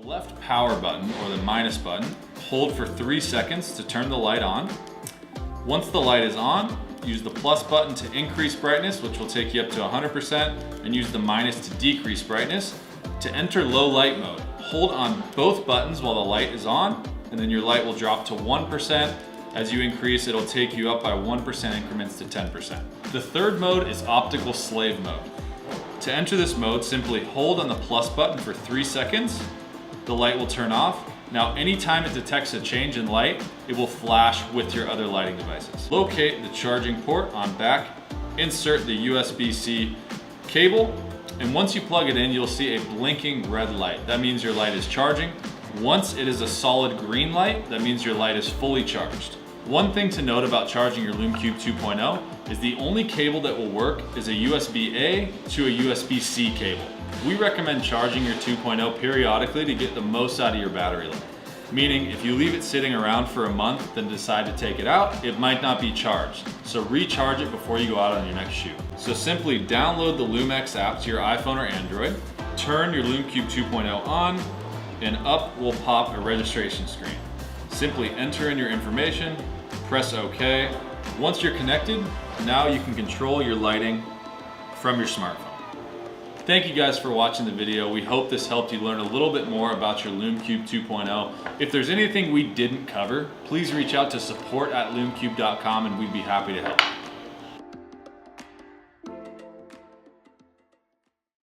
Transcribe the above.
The left power button, or the minus button, hold for 3 seconds to turn the light on. Once the light is on, use the plus button to increase brightness, which will take you up to 100%, and use the minus to decrease brightness. To enter low light mode, hold on both buttons while the light is on, and then your light will drop to 1%. As you increase, it'll take you up by 1% increments to 10%. The third mode is optical slave mode. To enter this mode, simply hold on the plus button for 3 seconds. The light will turn off. Now, anytime it detects a change in light, it will flash with your other lighting devices. Locate the charging port on back, insert the USB-C cable, and once you plug it in, you'll see a blinking red light. That means your light is charging. Once it is a solid green light, that means your light is fully charged. One thing to note about charging your Lume Cube 2.0 is the only cable that will work is a USB-A to a USB-C cable. We recommend charging your 2.0 periodically to get the most out of your battery life. Meaning, if you leave it sitting around for a month, then decide to take it out, it might not be charged. So recharge it before you go out on your next shoot. So simply download the Lume X app to your iPhone or Android, turn your Lume Cube 2.0 on, and up will pop a registration screen. Simply enter in your information, press OK. Once you're connected, now you can control your lighting from your smartphone. Thank you guys for watching the video. We hope this helped you learn a little bit more about your Lume Cube 2.0. If there's anything we didn't cover, please reach out to support@lumecube.com and we'd be happy to help.